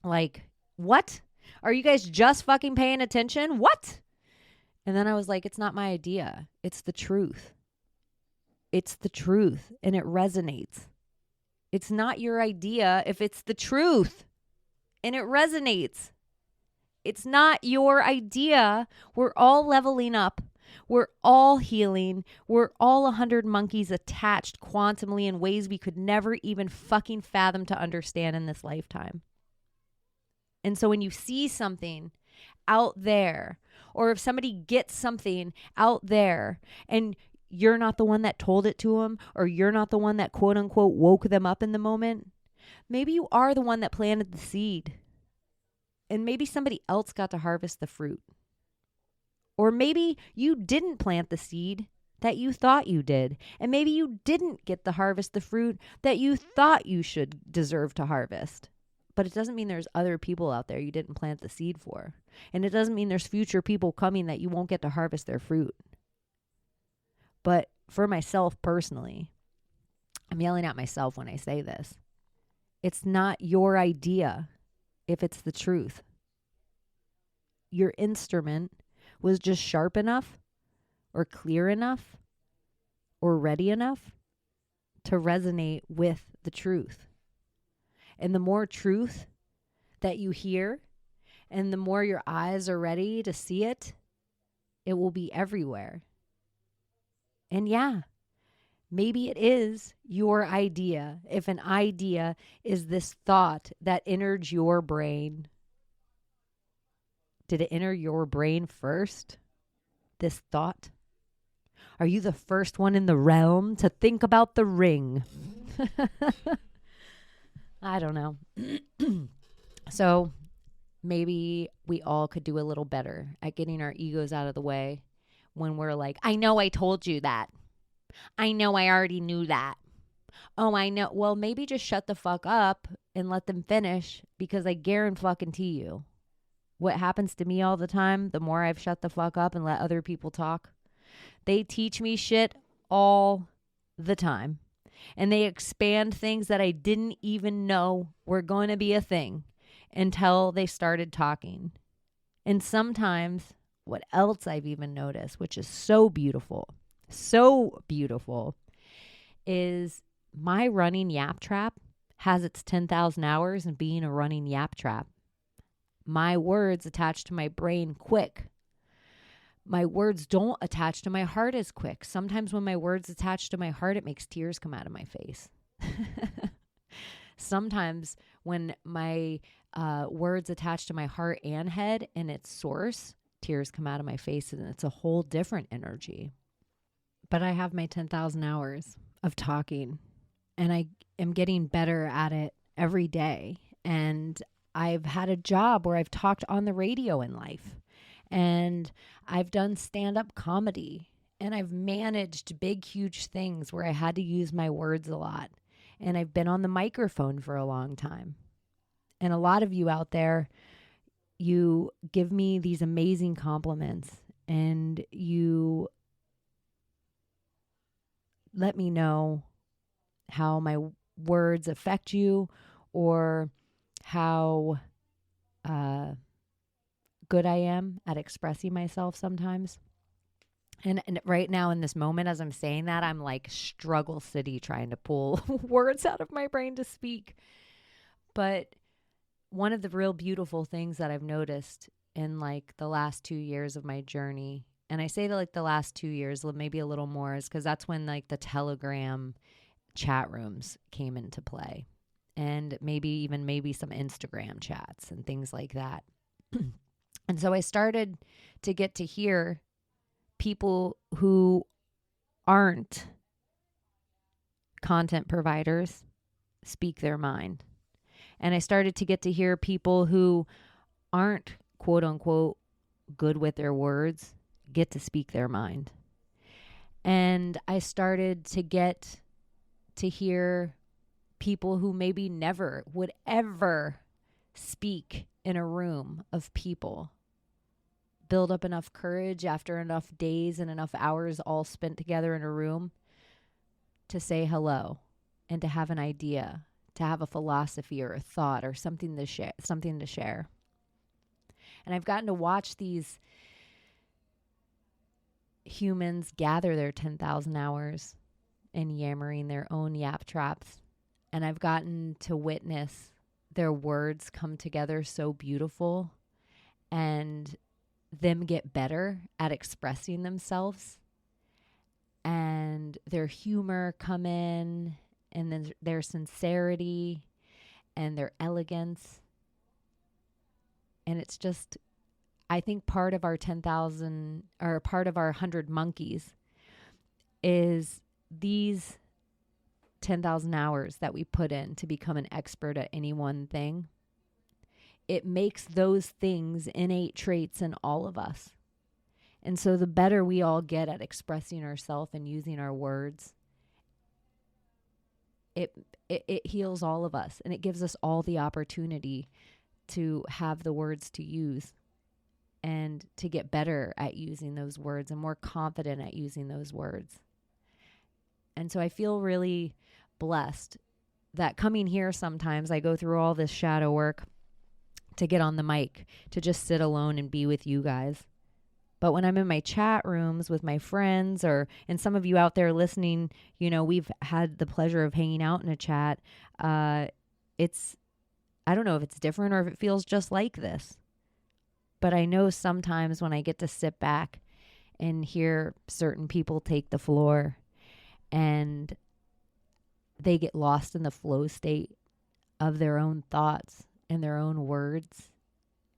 Like, what? Are you guys just fucking paying attention? What? And then I was like, it's not my idea. It's the truth. It's the truth, and it resonates. It's not your idea if it's the truth and it resonates. It's not your idea. We're all leveling up. We're all healing. We're all 100 monkeys attached quantumly in ways we could never even fucking fathom to understand in this lifetime. And so when you see something out there, or if somebody gets something out there and you're not the one that told it to them, or you're not the one that quote unquote woke them up in the moment, maybe you are the one that planted the seed. And maybe somebody else got to harvest the fruit. Or maybe you didn't plant the seed that you thought you did. And maybe you didn't get to harvest the fruit that you thought you should deserve to harvest. But it doesn't mean there's other people out there you didn't plant the seed for. And it doesn't mean there's future people coming that you won't get to harvest their fruit. But for myself personally, I'm yelling at myself when I say this. It's not your idea if it's the truth. Your instrument was just sharp enough or clear enough or ready enough to resonate with the truth. And the more truth that you hear and the more your eyes are ready to see it, it will be everywhere. And yeah, maybe it is your idea. If an idea is this thought that entered your brain, did it enter your brain first? this thought? Are you the first one in the realm to think about the ring? I don't know. So maybe we all could do a little better at getting our egos out of the way when we're like, I know I told you that. I know I already knew that. Oh, I know. Well, maybe just shut the fuck up and let them finish, because I guarantee you what happens to me all the time, the more I've shut the fuck up and let other people talk. They teach me shit all the time. And they expand things that I didn't even know were going to be a thing until they started talking. And sometimes what else I've even noticed, which is so beautiful, is my running yap trap has its 10,000 hours in being a running yap trap. My words attach to my brain quick. My words don't attach to my heart as quick. Sometimes when my words attach to my heart, it makes tears come out of my face. Sometimes when my words attach to my heart and head and its source, tears come out of my face, and it's a whole different energy. But I have my 10,000 hours of talking, and I am getting better at it every day. And I've had a job where I've talked on the radio in life, and I've done stand-up comedy, and I've managed big, huge things where I had to use my words a lot. And I've been on the microphone for a long time. And a lot of you out there, you give me these amazing compliments, and you let me know how my words affect you, or how good I am at expressing myself sometimes. And right now in this moment, as I'm saying that, I'm like struggle city trying to pull words out of my brain to speak. But one of the real beautiful things that I've noticed in like the last 2 years of my journey, and I say that like the last 2 years, maybe a little more, is because that's when like the Telegram chat rooms came into play, and maybe some Instagram chats and things like that. And so I started to get to hear people who aren't content providers speak their mind. And I started to get to hear people who aren't quote unquote good with their words get to speak their mind. And I started to get to hear people who maybe never would ever speak in a room of people build up enough courage after enough days and enough hours all spent together in a room to say hello and to have an idea, to have a philosophy or a thought or something to share. And I've gotten to watch these humans gather their 10,000 hours and yammering their own yap traps. And I've gotten to witness their words come together so beautiful, and them get better at expressing themselves, and their humor come in, and then their sincerity and their elegance. And it's just, I think part of our 10,000 or part of our 100 monkeys is these 10,000 hours that we put in to become an expert at any one thing. It makes those things innate traits in all of us. And so the better we all get at expressing ourselves and using our words, it heals all of us, and it gives us all the opportunity to have the words to use and to get better at using those words and more confident at using those words. And so I feel really blessed that coming here sometimes I go through all this shadow work to get on the mic, to just sit alone and be with you guys. But when I'm in my chat rooms with my friends, and some of you out there listening, you know, we've had the pleasure of hanging out in a chat. I don't know if it's different or if it feels just like this. But I know sometimes when I get to sit back and hear certain people take the floor and they get lost in the flow state of their own thoughts and their own words,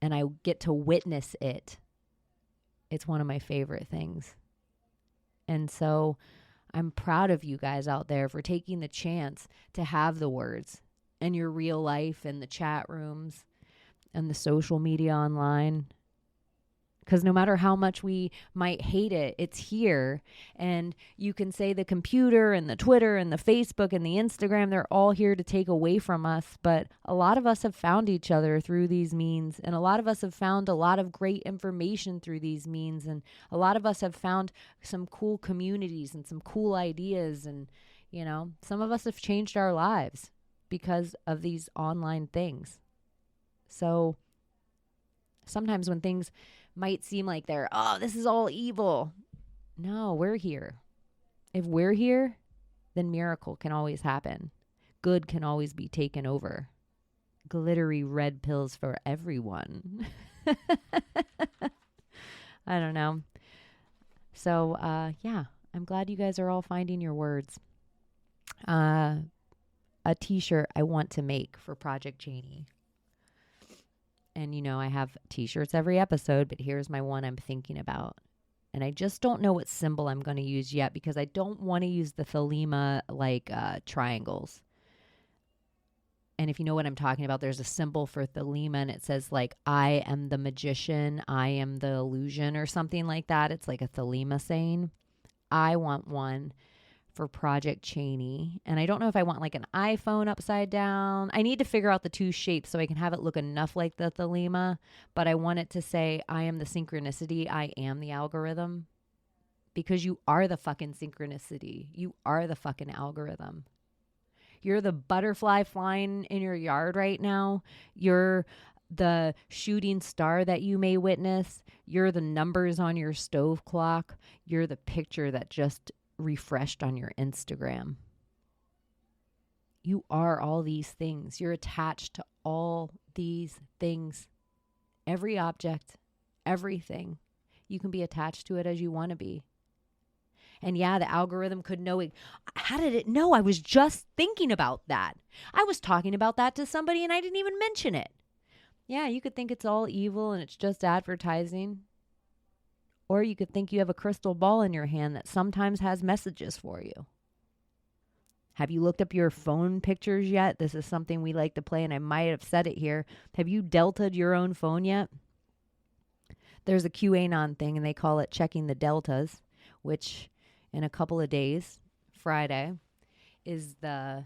and I get to witness it, It's one of my favorite things. And so I'm proud of you guys out there for taking the chance to have the words and your real life and the chat rooms and the social media online. Because no matter how much we might hate it, it's here. And you can say the computer and the Twitter and the Facebook and the Instagram, they're all here to take away from us. But a lot of us have found each other through these means. And a lot of us have found a lot of great information through these means. And a lot of us have found some cool communities and some cool ideas. And, you know, some of us have changed our lives because of these online things. So sometimes when things might seem like this is all evil. No, we're here. If we're here, then miracle can always happen. Good can always be taken over. Glittery red pills for everyone. I don't know. So, yeah, I'm glad you guys are all finding your words. A t-shirt I want to make for Project Chaney. And, you know, I have t-shirts every episode, but here's my one I'm thinking about. And I just don't know what symbol I'm going to use yet because I don't want to use the thelema triangles. And if you know what I'm talking about, there's a symbol for thelema and it says like, I am the magician, I am the illusion or something like that. It's like a thelema saying. I want one for Project Chaney. And I don't know if I want like an iPhone upside down. I need to figure out the two shapes so I can have it look enough like the thelema, but I want it to say, I am the synchronicity, I am the algorithm. Because you are the fucking synchronicity. You are the fucking algorithm. You're the butterfly flying in your yard right now. You're the shooting star that you may witness. You're the numbers on your stove clock. You're the picture that just refreshed on your Instagram. You are all these things. You're attached to all these things. Every object, everything. You can be attached to it as you want to be. And yeah, the algorithm could know it. How did it know? I was just thinking about that. I was talking about that to somebody and I didn't even mention it. Yeah, you could think it's all evil and it's just advertising. Or you could think you have a crystal ball in your hand that sometimes has messages for you. Have you looked up your phone pictures yet? This is something we like to play, and I might have said it here. Have you delta'd your own phone yet? There's a QAnon thing, and they call it checking the deltas, which in a couple of days, Friday, is the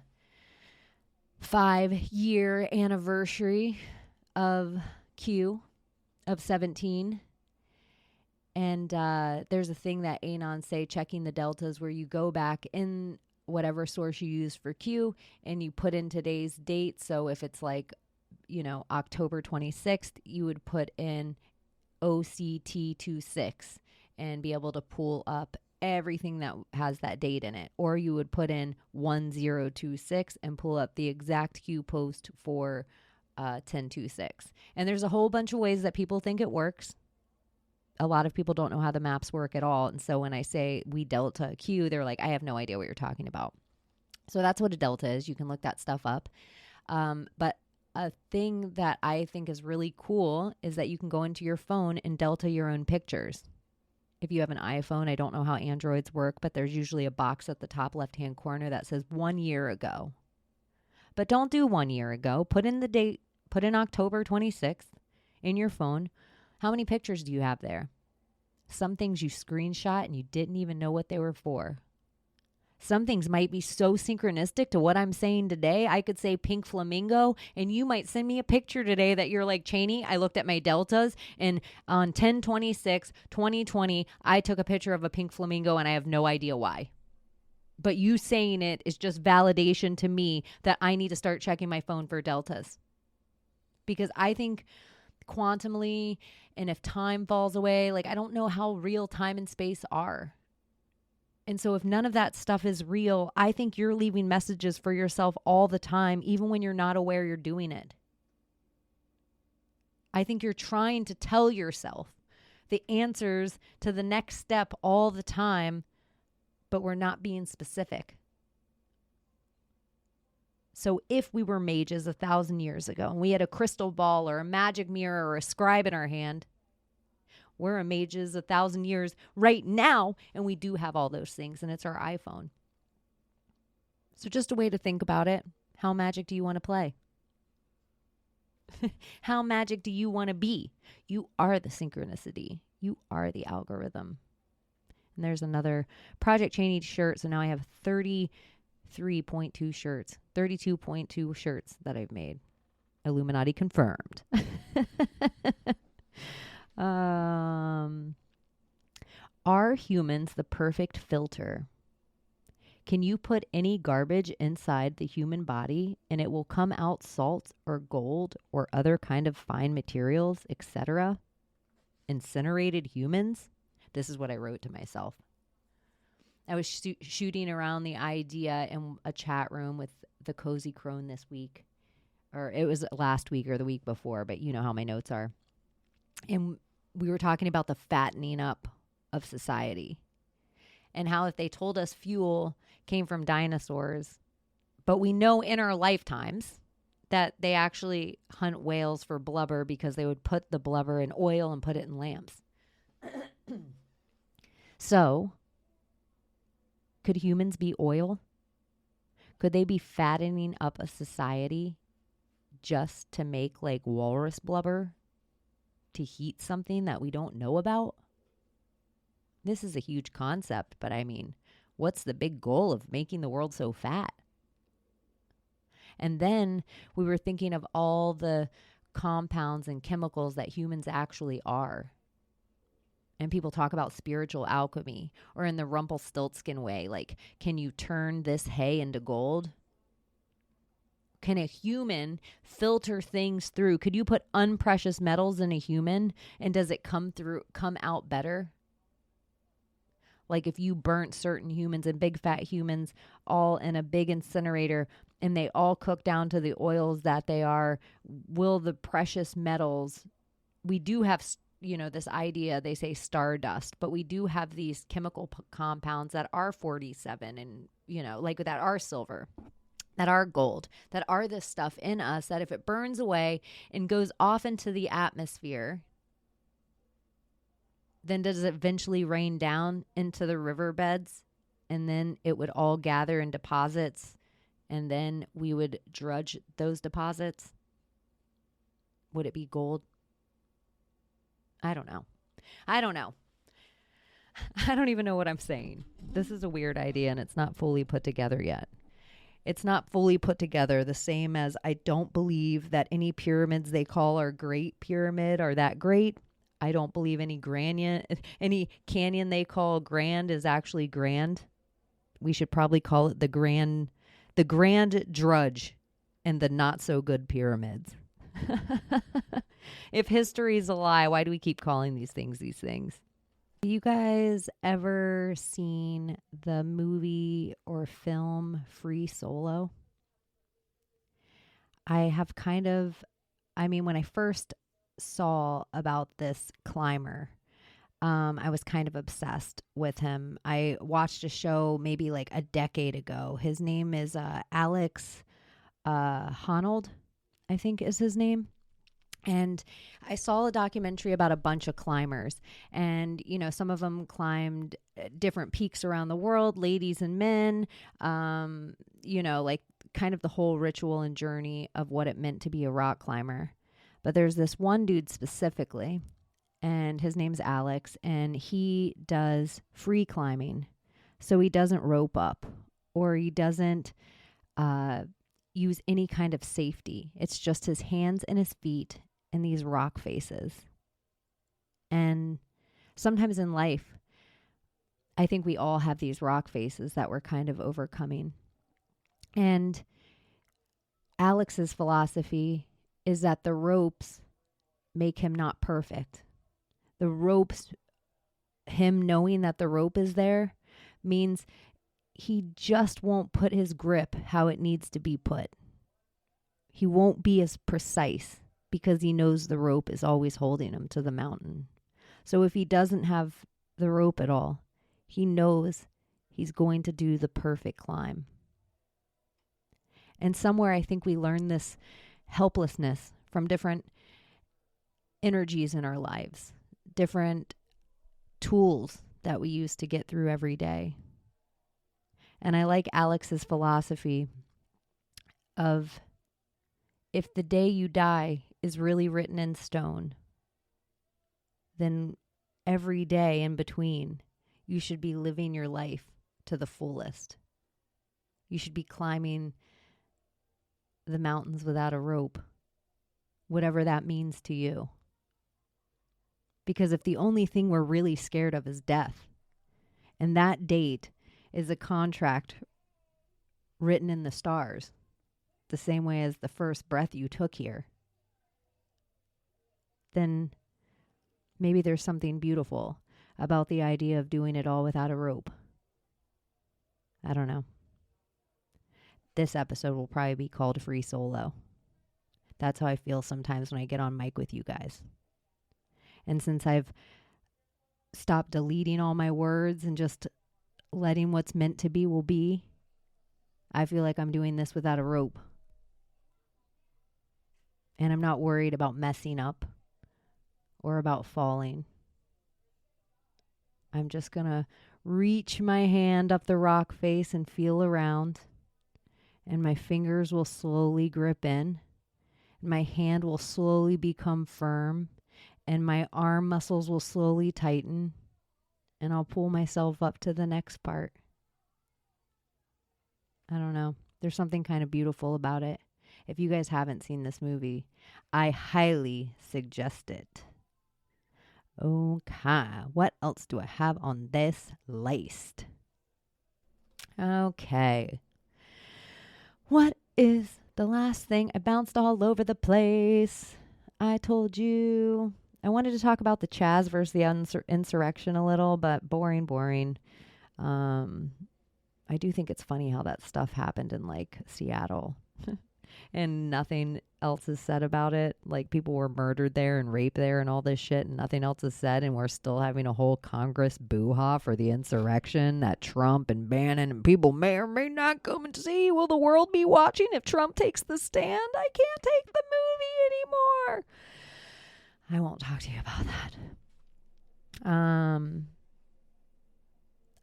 5-year anniversary of Q, of 17. And there's a thing that Anons say, checking the deltas, where you go back in whatever source you use for Q and you put in today's date. So if it's like, you know, October 26th, you would put in OCT26 and be able to pull up everything that has that date in it. Or you would put in 1026 and pull up the exact Q post for 1026. And there's a whole bunch of ways that people think it works. A lot of people don't know how the maps work at all. And so when I say we delta a Q, they're like, I have no idea what you're talking about. So that's what a delta is. You can look that stuff up. But a thing that I think is really cool is that you can go into your phone and delta your own pictures. If you have an iPhone, I don't know how Androids work, but there's usually a box at the top left-hand corner that says 1 year ago. But don't do 1 year ago. Put in the date, put in October 26th in your phone. How many pictures do you have there? Some things you screenshot and you didn't even know what they were for. Some things might be so synchronistic to what I'm saying today. I could say pink flamingo and you might send me a picture today that you're like, Chaney, I looked at my deltas and on 10/26/2020, I took a picture of a pink flamingo and I have no idea why. But you saying it is just validation to me that I need to start checking my phone for deltas. Because I think quantumly, and if time falls away, like I don't know how real time and space are. And so if none of that stuff is real, I think you're leaving messages for yourself all the time, even when you're not aware you're doing it. I think you're trying to tell yourself the answers to the next step all the time, but we're not being specific. So if we were mages 1,000 years ago and we had a crystal ball or a magic mirror or a scribe in our hand, We're in mages 1,000 years right now, and we do have all those things, and it's our iPhone. So just a way to think about it. How magic do you want to play? How magic do you want to be? You are the synchronicity. You are the algorithm. And there's another Project Chaney shirt. So now I have 33.2 shirts, 32.2 shirts that I've made. Illuminati confirmed. Are humans the perfect filter? Can you put any garbage inside the human body and it will come out salt or gold or other kind of fine materials, etc.? Incinerated humans? This is what I wrote to myself. I was shooting around the idea in a chat room with the Cozy Crone this week. Or it was last week or the week before, but you know how my notes are. And we were talking about the fattening up of society. And how if they told us fuel came from dinosaurs, but we know in our lifetimes that they actually hunt whales for blubber because they would put the blubber in oil and put it in lamps. So, could humans be oil? Could they be fattening up a society just to make like walrus blubber to heat something that we don't know about? This is a huge concept, but I mean, what's the big goal of making the world so fat? And then we were thinking of all the compounds and chemicals that humans actually are. And people talk about spiritual alchemy, or in the Rumpelstiltskin way, like, can you turn this hay into gold? Can a human filter things through? Could you put unprecious metals in a human, and does it come out better? Like if you burnt certain humans and big fat humans all in a big incinerator and they all cook down to the oils that they are, will the precious metals, we do have, this idea, they say stardust, but we do have these chemical compounds that are 47 and, like that are silver, that are gold, that are this stuff in us that if it burns away and goes off into the atmosphere, then does it eventually rain down into the riverbeds and then it would all gather in deposits and then we would drudge those deposits? Would it be gold? I don't know. I don't even know what I'm saying. This is a weird idea and it's not fully put together yet. It's not fully put together, the same as I don't believe that any pyramids they call our Great Pyramid are that great. I don't believe any canyon they call grand is actually grand. We should probably call it the grand drudge and the not so good pyramids. If history is a lie, why do we keep calling these things these things? Have you guys ever seen the movie or film Free Solo? I have when I first saw about this climber, I was kind of obsessed with him. I watched a show maybe like a decade ago. His name is Alex Honnold, I think is his name. And I saw a documentary about a bunch of climbers and, some of them climbed different peaks around the world, ladies and men, like kind of the whole ritual and journey of what it meant to be a rock climber. But there's this one dude specifically, and his name's Alex, and he does free climbing. So he doesn't rope up or he doesn't use any kind of safety. It's just his hands and his feet and these rock faces. And sometimes in life, I think we all have these rock faces that we're kind of overcoming. And Alex's philosophy is that the ropes make him not perfect. The ropes, him knowing that the rope is there, means he just won't put his grip how it needs to be put. He won't be as precise because he knows the rope is always holding him to the mountain. So if he doesn't have the rope at all, he knows he's going to do the perfect climb. And somewhere I think we learn this helplessness from different energies in our lives, different tools that we use to get through every day. And I like Alex's philosophy of, if the day you die is really written in stone, then every day in between, you should be living your life to the fullest. You should be climbing the mountains without a rope, whatever that means to you. Because if the only thing we're really scared of is death, and that date is a contract written in the stars, the same way as the first breath you took here, then maybe there's something beautiful about the idea of doing it all without a rope. I don't know. This episode will probably be called Free Solo. That's how I feel sometimes when I get on mic with you guys. And since I've stopped deleting all my words and just letting what's meant to be will be, I feel like I'm doing this without a rope. And I'm not worried about messing up or about falling. I'm just going to reach my hand up the rock face and feel around. And my fingers will slowly grip in. My hand will slowly become firm. And my arm muscles will slowly tighten. And I'll pull myself up to the next part. I don't know. There's something kind of beautiful about it. If you guys haven't seen this movie, I highly suggest it. Okay, what else do I have on this list? Okay. What is the last thing? I bounced all over the place. I told you. I wanted to talk about the Chaz versus the insurrection a little, but boring. I do think it's funny how that stuff happened in like Seattle and nothing else is said about it. Like people were murdered there and raped there and all this shit and nothing else is said. And we're still having a whole Congress boo-ha for the insurrection that Trump and Bannon and people may or may not come and see. Will the world be watching if Trump takes the stand? I can't take the movie anymore. I won't talk to you about that.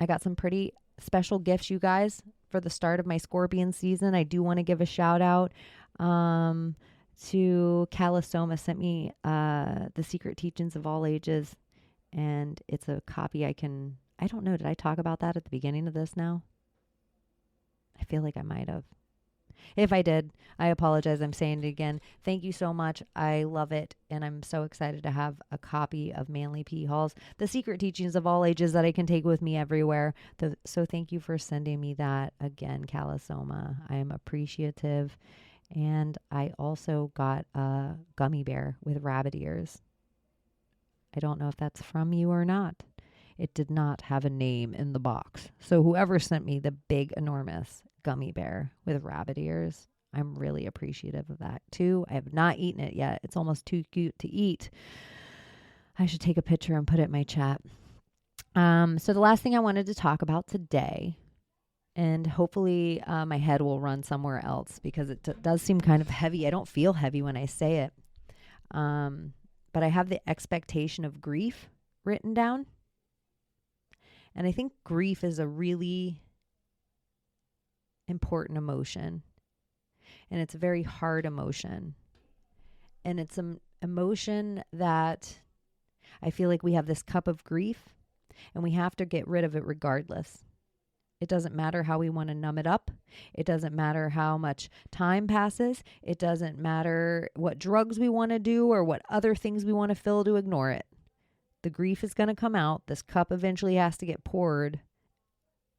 I got some pretty special gifts, you guys, for the start of my Scorpion season. I do want to give a shout out to Calisoma sent me The Secret Teachings of All Ages, and it's a copy I don't know, did I talk about that at the beginning of this now? I feel like I might have. If I did, I apologize. I'm saying it again. Thank you so much. I love it. And I'm so excited to have a copy of Manly P. Hall's The Secret Teachings of All Ages that I can take with me everywhere. So thank you for sending me that again, Calisoma. I am appreciative. And I also got a gummy bear with rabbit ears. I don't know if that's from you or not. It did not have a name in the box. So whoever sent me the big, enormous gummy bear with rabbit ears, I'm really appreciative of that too. I have not eaten it yet. It's almost too cute to eat. I should take a picture and put it in my chat. So the last thing I wanted to talk about today, and hopefully my head will run somewhere else because it does seem kind of heavy. I don't feel heavy when I say it. But I have the expectation of grief written down. And I think grief is a really important emotion. And it's a very hard emotion. And it's an emotion that I feel like we have this cup of grief and we have to get rid of it regardless. It doesn't matter how we want to numb it up. It doesn't matter how much time passes. It doesn't matter what drugs we want to do or what other things we want to fill to ignore it. The grief is going to come out. This cup eventually has to get poured.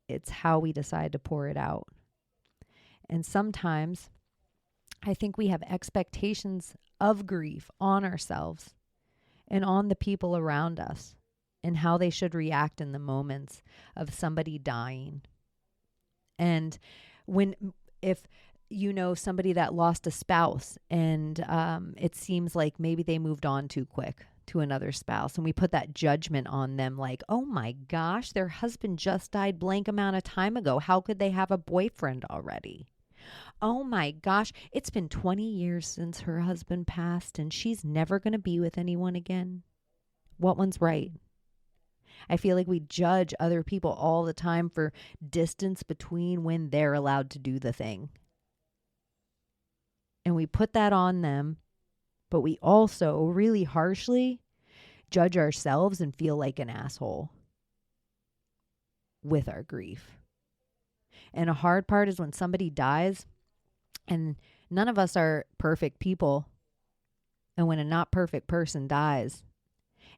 It's how we decide to pour it out. And sometimes I think we have expectations of grief on ourselves and on the people around us and how they should react in the moments of somebody dying. And if you know somebody that lost a spouse and it seems like maybe they moved on too quick to another spouse, and we put that judgment on them like, oh my gosh, their husband just died blank amount of time ago. How could they have a boyfriend already? Oh my gosh, it's been 20 years since her husband passed and she's never going to be with anyone again. what one's right. I feel like we judge other people all the time for distance between when they're allowed to do the thing. And we put that on them, but we also really harshly judge ourselves and feel like an asshole with our grief. And a hard part is when somebody dies, and none of us are perfect people. And when a not perfect person dies,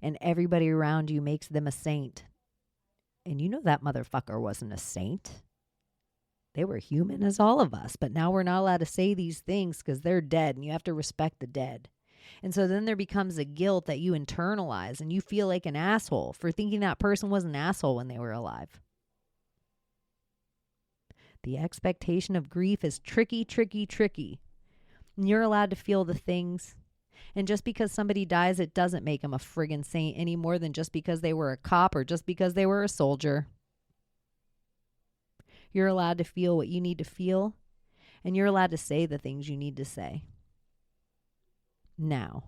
and everybody around you makes them a saint, and you know that motherfucker wasn't a saint. They were human as all of us, but now we're not allowed to say these things because they're dead, and you have to respect the dead. And so then there becomes a guilt that you internalize, and you feel like an asshole for thinking that person was an asshole when they were alive. The expectation of grief is tricky, tricky, tricky. And you're allowed to feel the things. And just because somebody dies, it doesn't make them a friggin' saint any more than just because they were a cop or just because they were a soldier. You're allowed to feel what you need to feel, and you're allowed to say the things you need to say. Now,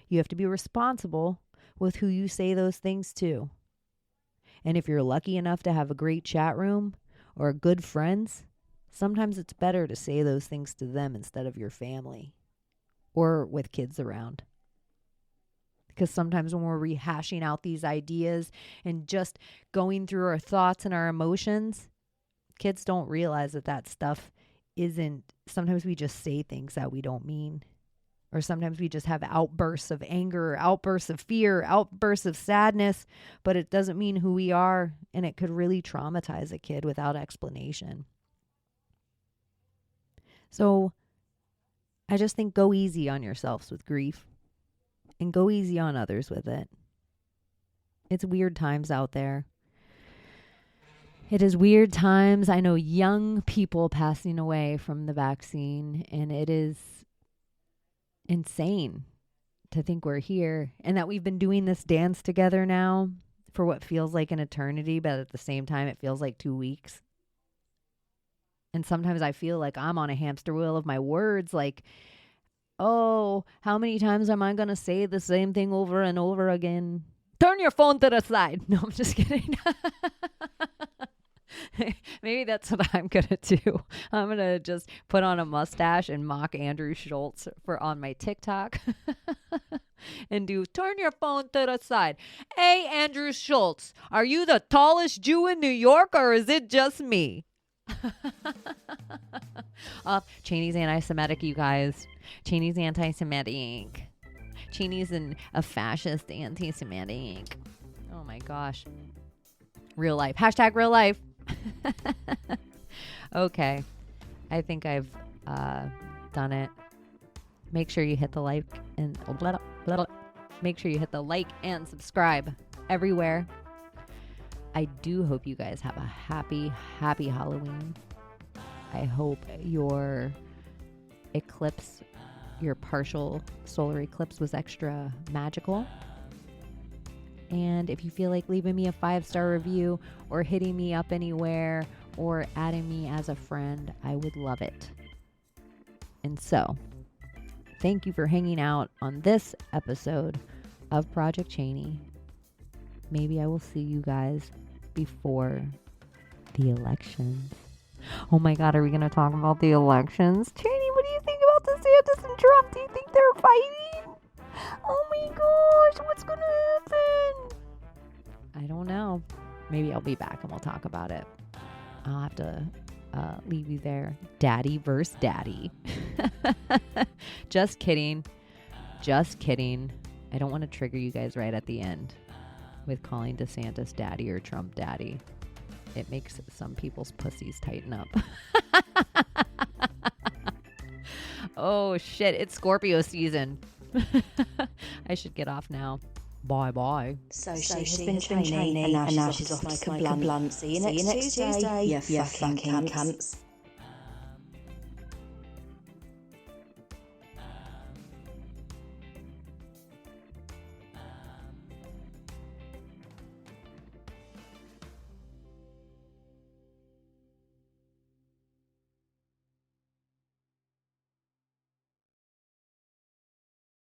you have to be responsible with who you say those things to. And if you're lucky enough to have a great chat room or good friends, sometimes it's better to say those things to them instead of your family or with kids around. Because sometimes when we're rehashing out these ideas and just going through our thoughts and our emotions, kids don't realize that stuff isn't, sometimes we just say things that we don't mean. Or sometimes we just have outbursts of anger, outbursts of fear, outbursts of sadness, but it doesn't mean who we are, and it could really traumatize a kid without explanation. So I just think go easy on yourselves with grief, and go easy on others with it. It's weird times out there. It is weird times. I know young people passing away from the vaccine, and it is insane to think we're here and that we've been doing this dance together now for what feels like an eternity, but at the same time it feels like 2 weeks. And sometimes I feel like I'm on a hamster wheel of my words, like, oh, how many times am I going to say the same thing over and over again? Turn your phone to the side. No, I'm just kidding. Maybe that's what I'm going to do. I'm going to just put on a mustache and mock Andrew Schultz on my TikTok and do turn your phone to the side. Hey, Andrew Schultz, are you the tallest Jew in New York or is it just me? Chaney's anti-Semitic, you guys. Chaney's anti-Semitic. Chaney's a fascist anti-Semitic. Oh my gosh. Real life. Hashtag real life. Okay. I think I've done it. Make sure you hit the like and make sure you hit the like and subscribe everywhere. I do hope you guys have a happy Halloween. I hope your eclipse, your partial solar eclipse was extra magical. And if you feel like leaving me a 5-star review or hitting me up anywhere or adding me as a friend, I would love it. And so, thank you for hanging out on this episode of Project Chaney. Maybe I will see you guys before the elections. Oh my God, are we going to talk about the elections? Chaney, what do you think about DeSantis and Trump? Do you think they're fighting? Oh my gosh, what's going to happen? I don't know. Maybe I'll be back and we'll talk about it. I'll have to leave you there. Daddy versus daddy. Just kidding. Just kidding. I don't want to trigger you guys right at the end with calling DeSantis daddy or Trump daddy. It makes some people's pussies tighten up. Oh shit, it's Scorpio season. I should get off now. Bye. So she has been Chaney and now she's off to Kablunt. See you next Tuesday, you fucking cunts.